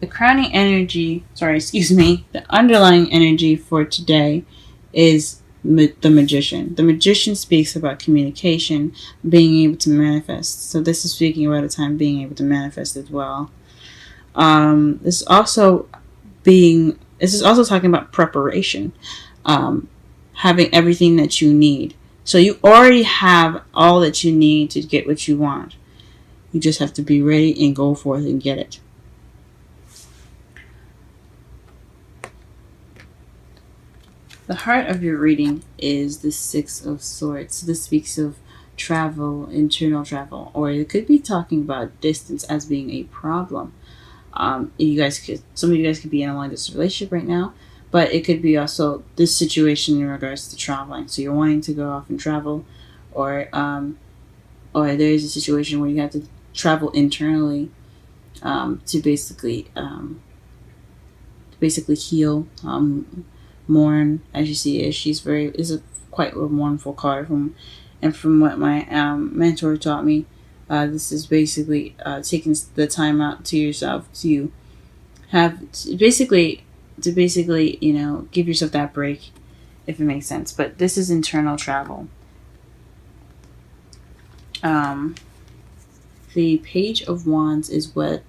The crowning energy, the underlying energy for today is the magician. The magician speaks about communication, being able to manifest. So this is speaking about a time being able to manifest as well. This is also talking about preparation, having everything that you need. So you already have all that you need to get what you want. You just have to be ready and go forth and get it. The heart of your reading is the Six of Swords. This speaks of travel, internal travel, or it could be talking about distance as being a problem. Some of you guys could be in a long-distance relationship right now, but it could be also this situation in regards to traveling. So you're wanting to go off and travel, or there is a situation where you have to travel internally to basically heal, mourn. As you see, is quite a mournful card from what my mentor taught me. This is basically taking the time out to yourself to basically give yourself that break, if it makes sense. But this is internal travel. The Page of Wands is what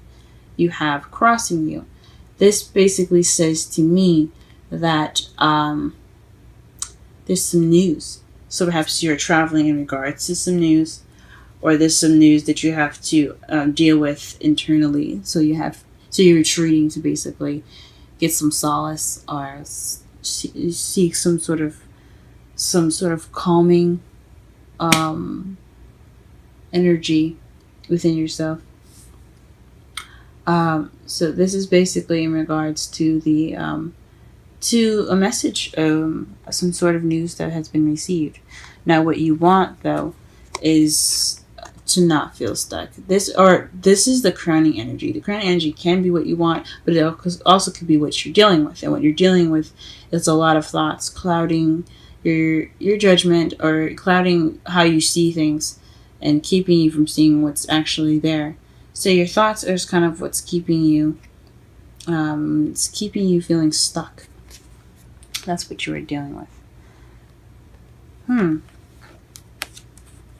you have crossing you. This basically says to me that there's some news. So perhaps you're traveling in regards to some news, or there's some news that you have to deal with internally. So you're retreating to basically get some solace, or seek some sort of calming energy within yourself. So this is basically in regards to to a message, some sort of news that has been received. Now, what you want though is to not feel stuck. This is the crowning energy. The crowning energy can be what you want, but it also could be what you're dealing with. And what you're dealing with is a lot of thoughts clouding your judgment, or clouding how you see things, and keeping you from seeing what's actually there. So your thoughts are kind of what's keeping you. It's keeping you feeling stuck. That's what you were dealing with.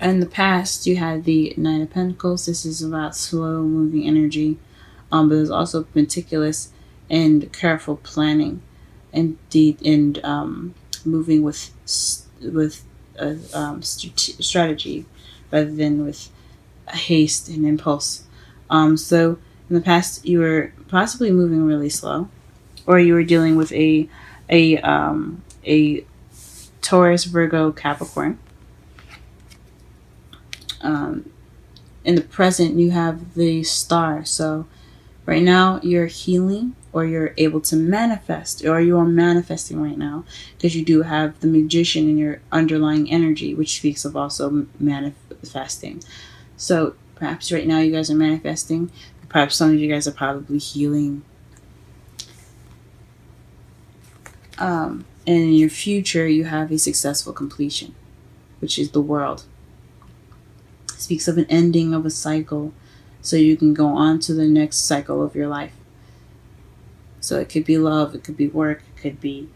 In the past, you had the Nine of Pentacles. This is about slow moving energy, but there's also meticulous and careful planning, and moving with strategy rather than with haste and impulse. So in the past, you were possibly moving really slow, or you were dealing with a Taurus, Virgo, Capricorn. In the present, you have the Star. So right now, you're healing, or you're able to manifest, or you are manifesting right now, because you do have the Magician in your underlying energy, which speaks of also manifesting. So perhaps right now you guys are manifesting. Perhaps some of you guys are probably healing. And in your future, you have a successful completion, which is the World. It speaks of an ending of a cycle, so you can go on to the next cycle of your life. So it could be love, it could be work, it could be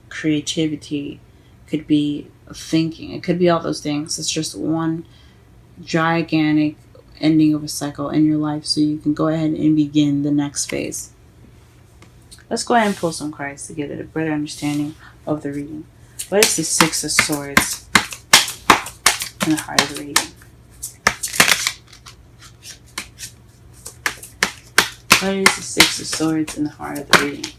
creativity, it could be thinking, it could be all those things. It's just one gigantic ending of a cycle in your life, so you can go ahead and begin the next phase. Let's go ahead and pull some cards to get a better understanding of the reading. What is the Six of Swords in the heart of the reading? What is the Six of Swords in the heart of the reading?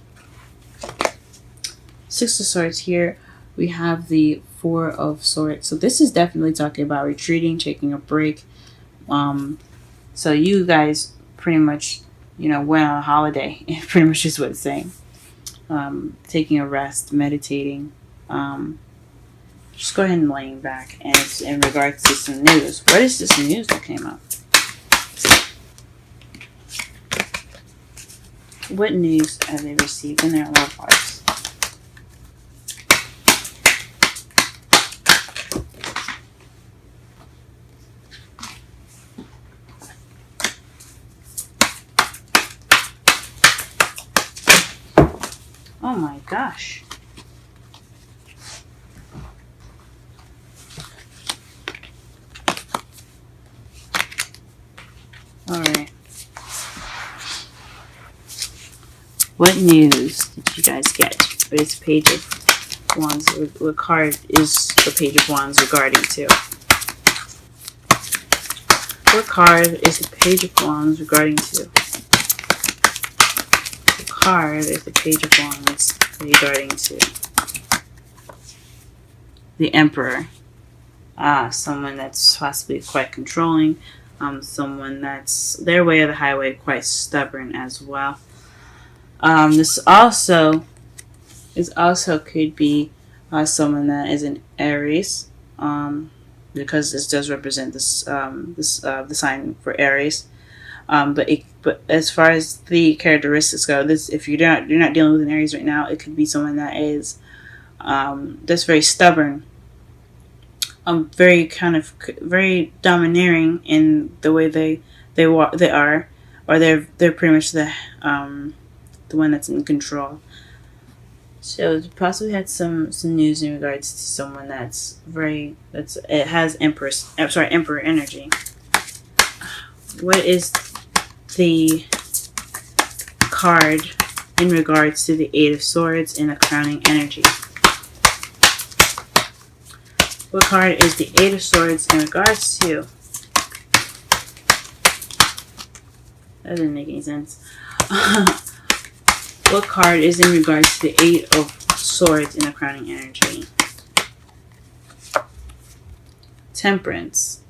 Six of Swords here, we have the Four of Swords. So this is definitely talking about retreating, taking a break. So you guys pretty much, went on a holiday. Pretty much is what it's saying. Taking a rest, meditating. Just go ahead and laying back. And it's in regards to some news. What is this news that came up? What news have they received in their love lives? Oh my gosh. Alright. What news did you guys get? What is Page of Wands? What card is the Page of Wands regarding to? What card is the Page of Wands regarding to? What card is the Page of Wands regarding to? The Emperor. Someone that's possibly quite controlling. Someone that's their way or the highway, quite stubborn as well. This also could be someone that is an Aries, because this does represent the sign for Aries. But as far as the characteristics go, this, if you're not dealing with an Aries right now, it could be someone that is that's very stubborn, very domineering in the way they are, or they're pretty much the one that's in control. So possibly had some news in regards to someone it has Emperor energy. What is the card in regards to the Eight of Swords and the crowning energy? What card is the Eight of Swords in regards to? That didn't make any sense. What card is in regards to the Eight of Swords in the crowning energy? Temperance.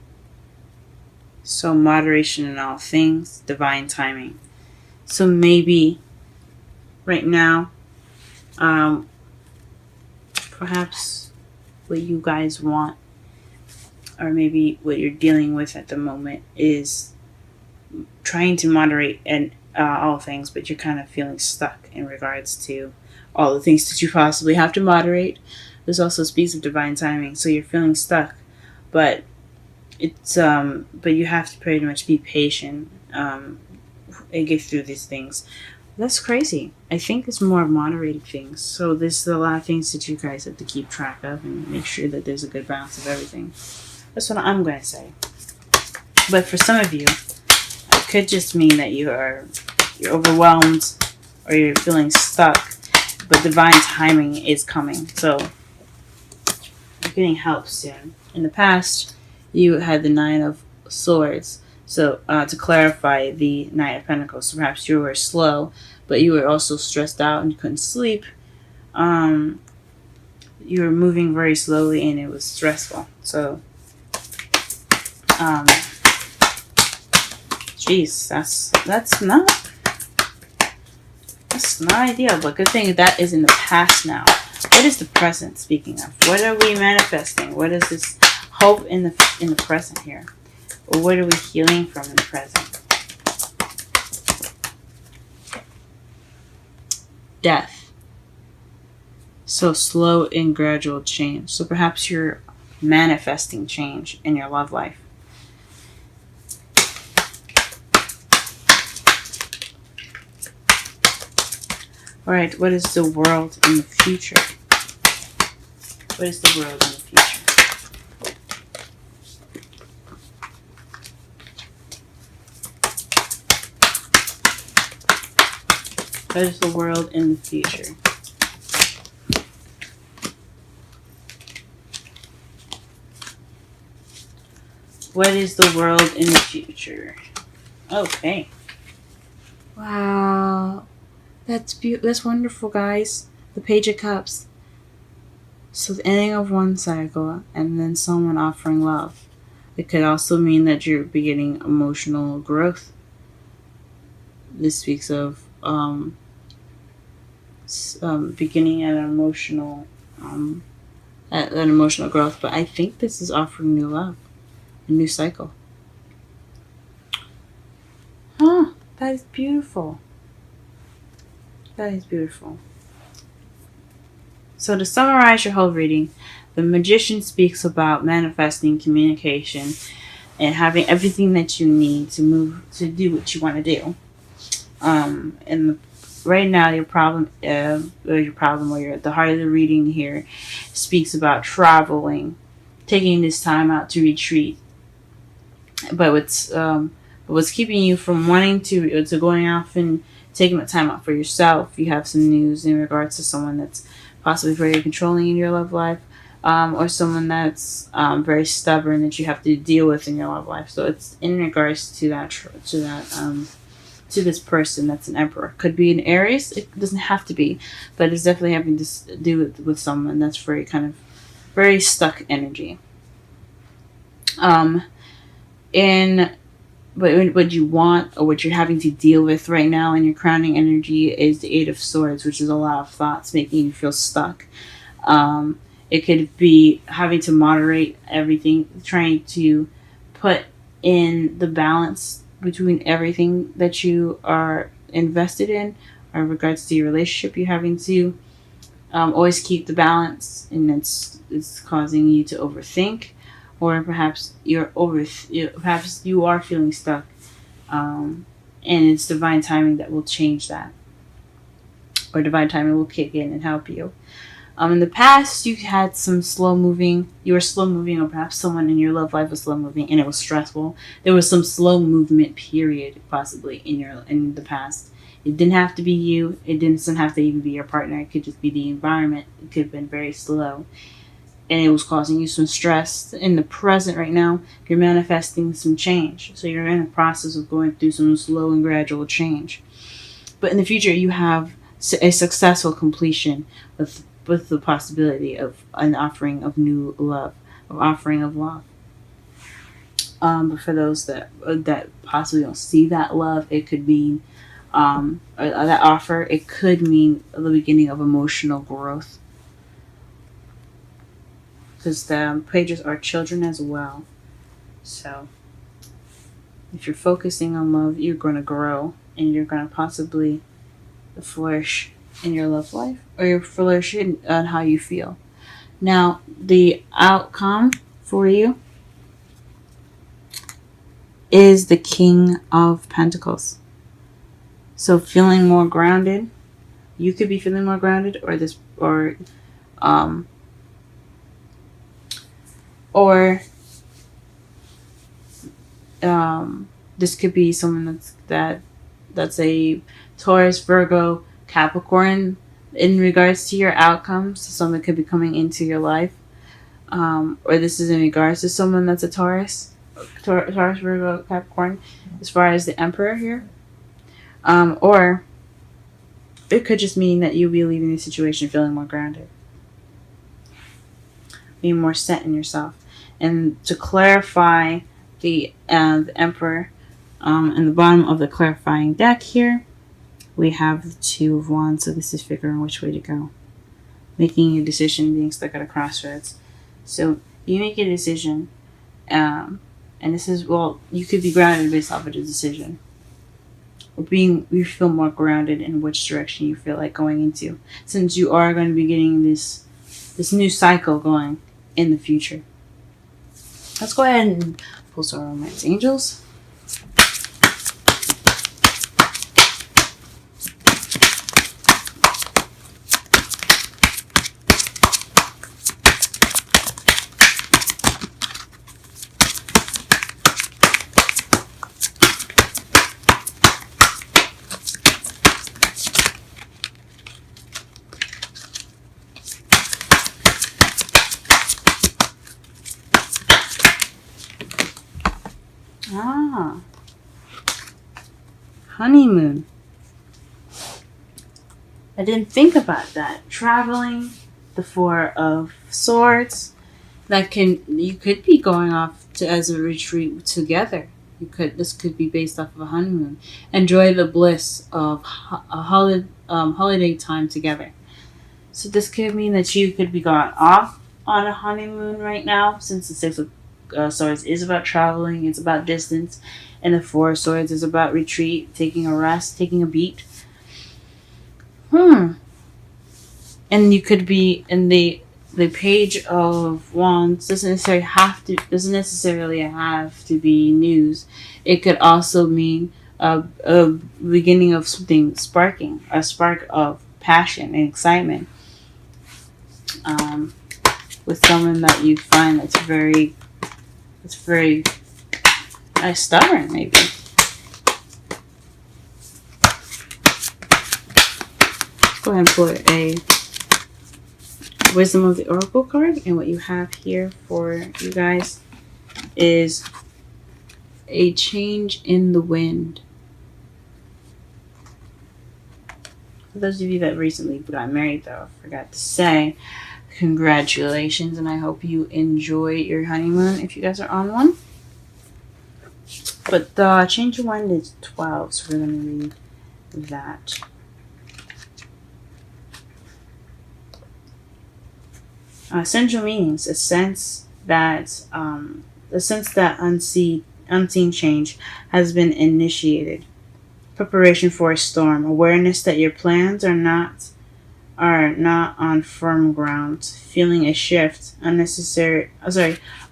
So moderation in all things, divine timing. So maybe right now, perhaps what you guys want, or maybe what you're dealing with at the moment, is trying to moderate and all things, but you're kind of feeling stuck in regards to all the things that you possibly have to moderate. This also speaks of divine timing, so you're feeling stuck, but but you have to pretty much be patient and get through these things. That's crazy. I think it's more moderated things. So there's a lot of things that you guys have to keep track of and make sure that there's a good balance of everything. That's what I'm going to say. But for some of you, it could just mean that you're overwhelmed or you're feeling stuck, but divine timing is coming. So you're getting help soon. In the past, you had the Nine of Swords. So to clarify, the Knight of Pentacles. So perhaps you were slow, but you were also stressed out and you couldn't sleep. You were moving very slowly and it was stressful. So, geez, that's not ideal. But good thing that is in the past now. What is the present? Speaking of, what are we manifesting? What is this hope in the present here? Or what are we healing from in the present? Death. So slow and gradual change. So perhaps you're manifesting change in your love life. Alright, what is the world in the future? What is the world in the future? What is the world in the future? What is the world in the future? Okay. Wow. That's wonderful, guys. The Page of Cups. So the ending of one cycle and then someone offering love. It could also mean that you're beginning emotional growth. This speaks of beginning an emotional growth, but I think this is offering new love, a new cycle. That is beautiful. That is beautiful. So to summarize your whole reading, the Magician speaks about manifesting communication and having everything that you need to do what you want to do. And right now your problem, or the heart of the reading here speaks about traveling, taking this time out to retreat. But what's keeping you from wanting to going off and taking the time out for yourself? You have some news in regards to someone that's possibly very controlling in your love life, or someone that's very stubborn that you have to deal with in your love life. So it's in regards to to this person that's an emperor. Could be an Aries. It doesn't have to be, but it's definitely having to do with someone that's very kind of very stuck energy. Um, and but what you want, or what you're having to deal with right now in your crowning energy, is the Eight of Swords, which is a lot of thoughts making you feel stuck. It could be having to moderate everything, trying to put in the balance between everything that you are invested in, or in regards to your relationship. You're having to always keep the balance, and it's causing you to overthink, or perhaps perhaps you are feeling stuck, and it's divine timing that will change that, or divine timing will kick in and help you. In the past, you had some you were slow moving, or perhaps someone in your love life was slow moving and it was stressful. There was some slow movement period possibly in the past. It didn't have to be you. It doesn't have to even be your partner. It could just be the environment. It could have been very slow, and it was causing you some stress. In the present right now, you're manifesting some change. So you're in the process of going through some slow and gradual change. But in the future, you have a successful completion with the possibility of an offering of new love, of offering of love. But for those that possibly don't see that love, it could mean or that offer. It could mean the beginning of emotional growth, because the pages are children as well. So if you're focusing on love, you're going to grow, and you're going to possibly flourish in your love life, or you're flourishing on how you feel. Now, the outcome for you is the King of Pentacles. So feeling more grounded. You could be feeling more grounded, or this could be someone that's a Taurus, Virgo, Capricorn in regards to your outcomes. So someone could be coming into your life, or this is in regards to someone that's a Taurus, Virgo, Capricorn, as far as the Emperor here. Or it could just mean that you'll be leaving the situation feeling more grounded, being more set in yourself. And to clarify the Emperor, in the bottom of the clarifying deck here, we have the Two of Wands. So this is figuring which way to go, making a decision, being stuck at a crossroads. So you make a decision, and this is, well, you could be grounded based off of the decision, or you feel more grounded in which direction you feel like going into, since you are going to be getting this new cycle going in the future. Let's go ahead and pull some romance angels. Honeymoon. I didn't think about that. Traveling, the Four of Swords. You could be going off as a retreat together. This could be based off of a honeymoon. Enjoy the bliss of a holiday time together. So this could mean that you could be going off on a honeymoon right now, since the Six of Swords is about traveling, it's about distance, and the Four of Swords is about retreat, taking a rest, taking a beat. And you could be in the Page of Wands. Doesn't necessarily have to be news. It could also mean a beginning of something sparking, a spark of passion and excitement, um, with someone that you find it's very stubborn, maybe. Go ahead and pull a Wisdom of the Oracle card, and what you have here for you guys is a change in the wind. For those of you that recently got married, though, I forgot to say, congratulations, and I hope you enjoy your honeymoon if you guys are on one. But the change of wind is 12, so we're going to read that. Essential meanings: a sense that unseen change has been initiated. Preparation for a storm. Awareness that your plans are not on firm ground. Feeling a shift.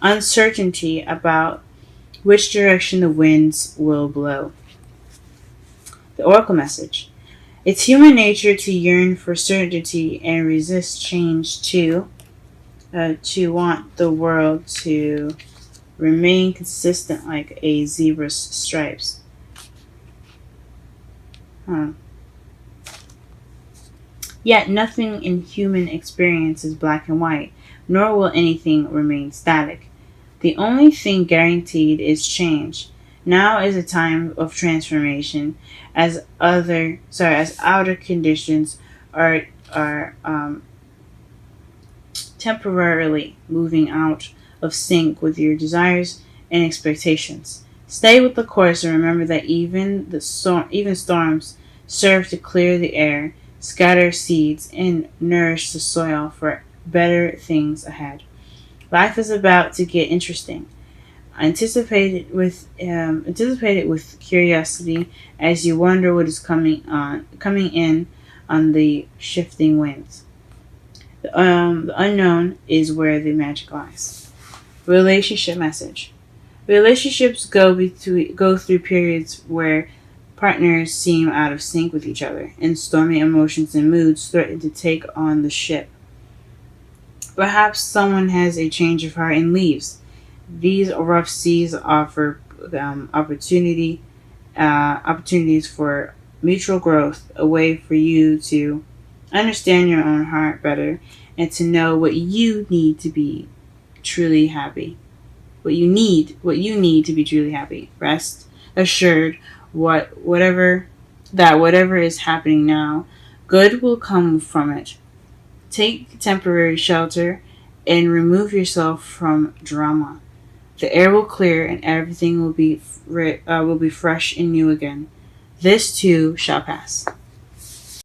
Uncertainty about which direction the winds will blow. The Oracle message: it's human nature to yearn for certainty and resist change to want the world to remain consistent like a zebra's stripes. Yet nothing in human experience is black and white, nor will anything remain static. The only thing guaranteed is change. Now is a time of transformation, as outer conditions are temporarily moving out of sync with your desires and expectations. Stay with the course and remember that even storms serve to clear the air, scatter seeds, and nourish the soil for better things ahead. Life is about to get interesting. Anticipate it with curiosity as you wonder what is coming in on the shifting winds. The unknown is where the magic lies. Relationship message: relationships go through periods where partners seem out of sync with each other, and stormy emotions and moods threaten to take on the ship. Perhaps someone has a change of heart and leaves. These rough seas offer opportunities for mutual growth, a way for you to understand your own heart better and to know what you need to be truly happy. What you need to be truly happy. Rest assured, whatever is happening now, good will come from it. Take temporary shelter and remove yourself from drama. The air will clear and everything will be fresh and new again. This too shall pass.